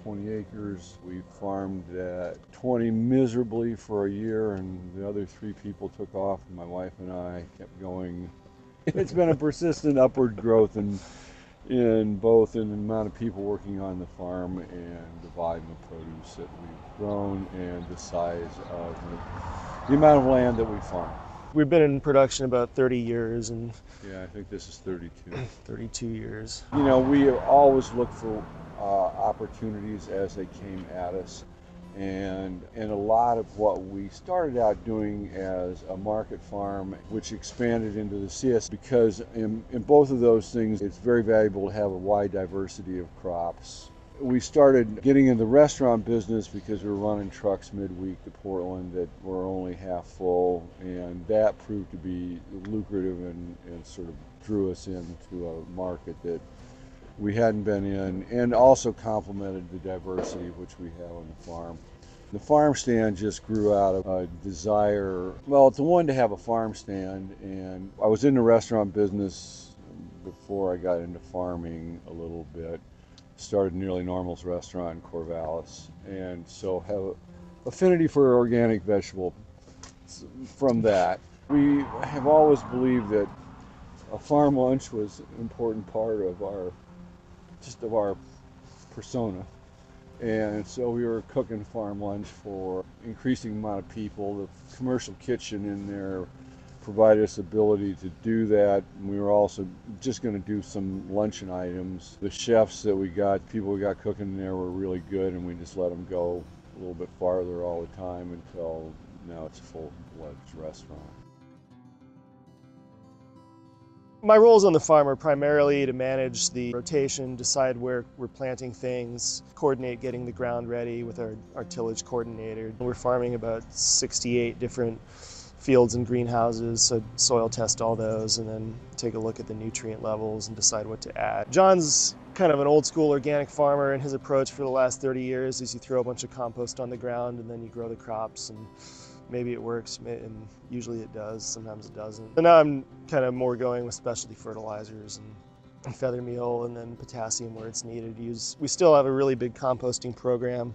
20 acres. We farmed at 20 miserably for a year, and the other 3 people took off, and my wife and I kept going. It's been a persistent upward growth in both in the amount of people working on the farm and the volume of produce that we've grown and the size of the amount of land that we farm. We've been in production about 30 years, and yeah, I think this is 32. 32 years. You know, we always look for opportunities as they came at us, and a lot of what we started out doing as a market farm, which expanded into the CS, because in both of those things, it's very valuable to have a wide diversity of crops. We started getting in the restaurant business because we were running trucks midweek to Portland that were only half full, and that proved to be lucrative and sort of drew us into a market that we hadn't been in, and also complemented the diversity which we have on the farm. The farm stand just grew out of a desire, well, to one, to have a farm stand, and I was in the restaurant business before I got into farming a little bit. Started Nearly Normal's restaurant in Corvallis, and so have affinity for organic vegetable from that. We have always believed that a farm lunch was an important part of our persona, and so we were cooking farm lunch for increasing amount of people. The commercial kitchen in there provided us the ability to do that. And we were also just going to do some luncheon items. The chefs that we got, people we got cooking in there, were really good, and we just let them go a little bit farther all the time until now it's a full-fledged restaurant. My roles on the farm are primarily to manage the rotation, decide where we're planting things, coordinate getting the ground ready with our tillage coordinator. We're farming about 68 different fields and greenhouses, so soil test all those and then take a look at the nutrient levels and decide what to add. John's kind of an old school organic farmer, and his approach for the last 30 years is you throw a bunch of compost on the ground and then you grow the crops, and maybe it works, and usually it does, sometimes it doesn't. And now I'm kind of more going with specialty fertilizers and feather meal and then potassium where it's needed. We still have a really big composting program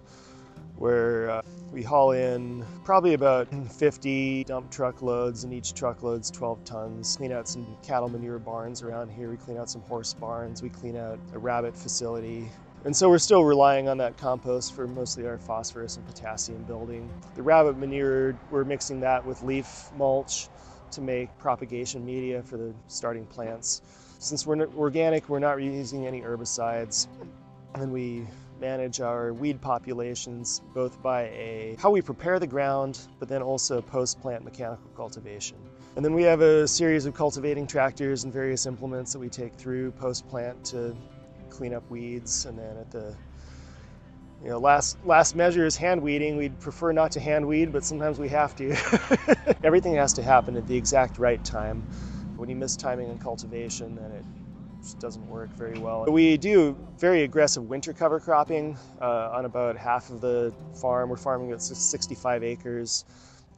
where we haul in probably about 50 dump truck loads, and each truck load's 12 tons. Clean out some cattle manure barns around here. We clean out some horse barns. We clean out a rabbit facility. And so we're still relying on that compost for mostly our phosphorus and potassium building. The rabbit manure, we're mixing that with leaf mulch to make propagation media for the starting plants. Since we're organic, we're not using any herbicides, and we manage our weed populations both by how we prepare the ground, but then also post-plant mechanical cultivation. And then we have a series of cultivating tractors and various implements that we take through post-plant to clean up weeds. And then at the last measure is hand weeding. We'd prefer not to hand weed, but sometimes we have to. Everything has to happen at the exact right time. When you miss timing in cultivation, then it just doesn't work very well. We do very aggressive winter cover cropping on about half of the farm. We're farming about 65 acres,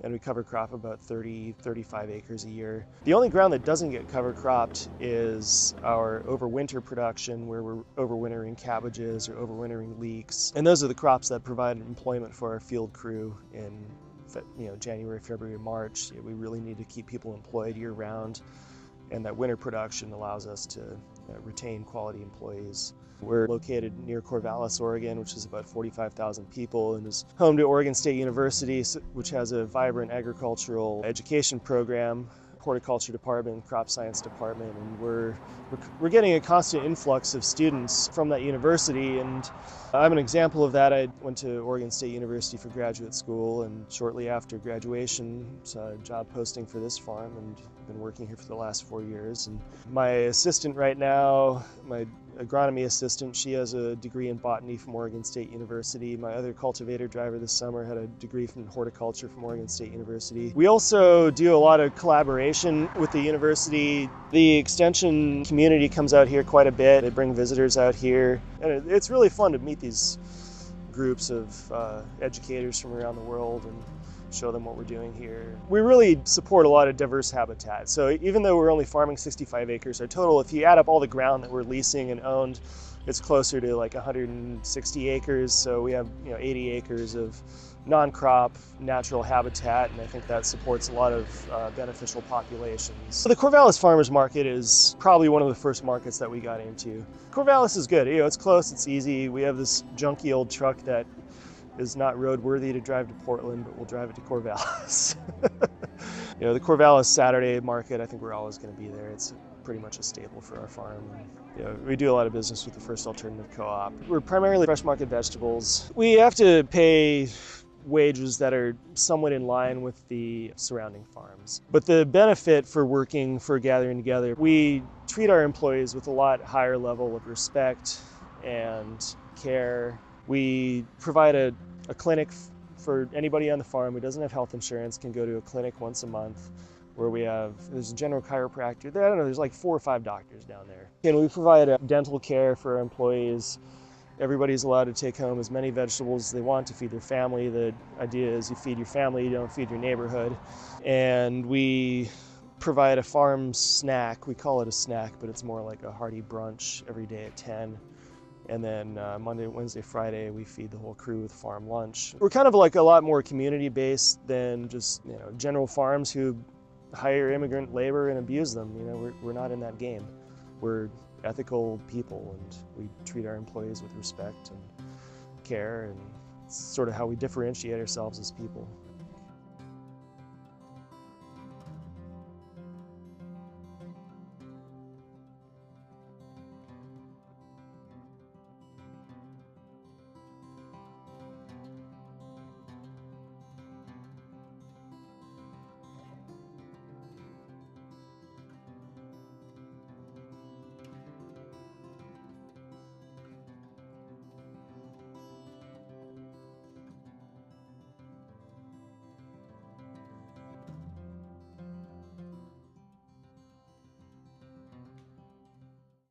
and we cover crop about 35 acres a year. The only ground that doesn't get cover cropped is our overwinter production, where we're overwintering cabbages or overwintering leeks. And those are the crops that provide employment for our field crew in January, February, March. We really need to keep people employed year round, and that winter production allows us to retain quality employees. We're located near Corvallis, Oregon, which is about 45,000 people, and is home to Oregon State University, which has a vibrant agricultural education program, horticulture department, crop science department, and we're getting a constant influx of students from that university. And I'm an example of that. I went to Oregon State University for graduate school, and shortly after graduation saw a job posting for this farm, and been working here for the last 4 years. And my assistant right now, my agronomy assistant, she has a degree in botany from Oregon State University. My other cultivator driver this summer had a degree from horticulture from Oregon State University. We also do a lot of collaboration with the university. The extension community comes out here quite a bit. They bring visitors out here, and it's really fun to meet these groups of educators from around the world and show them what we're doing here. We really support a lot of diverse habitat. So even though we're only farming 65 acres, our total, if you add up all the ground that we're leasing and owned, It's closer to like 160 acres, so we have 80 acres of non-crop natural habitat, and I think that supports a lot of beneficial populations. So the Corvallis Farmers Market is probably one of the first markets that we got into. Corvallis is good. It's close, it's easy. We have this junky old truck that is not roadworthy to drive to Portland, but we'll drive it to Corvallis. The Corvallis Saturday market, I think we're always going to be there. It's pretty much a staple for our farm. We do a lot of business with the First Alternative Co-op. We're primarily fresh market vegetables. We have to pay wages that are somewhat in line with the surrounding farms. But the benefit for working for Gathering Together, we treat our employees with a lot higher level of respect and care. We provide a clinic for anybody on the farm who doesn't have health insurance can go to a clinic once a month where there's a general chiropractor. I don't know, there's like 4 or 5 doctors down there. And we provide dental care for our employees. Everybody's allowed to take home as many vegetables as they want to feed their family. The idea is you feed your family, you don't feed your neighborhood. And we provide a farm snack. We call it a snack, but it's more like a hearty brunch every day at 10. And then Monday, Wednesday, Friday, we feed the whole crew with farm lunch. We're kind of like a lot more community-based than just general farms who hire immigrant labor and abuse them. We're not in that game. We're ethical people, and we treat our employees with respect and care, and it's sort of how we differentiate ourselves as people.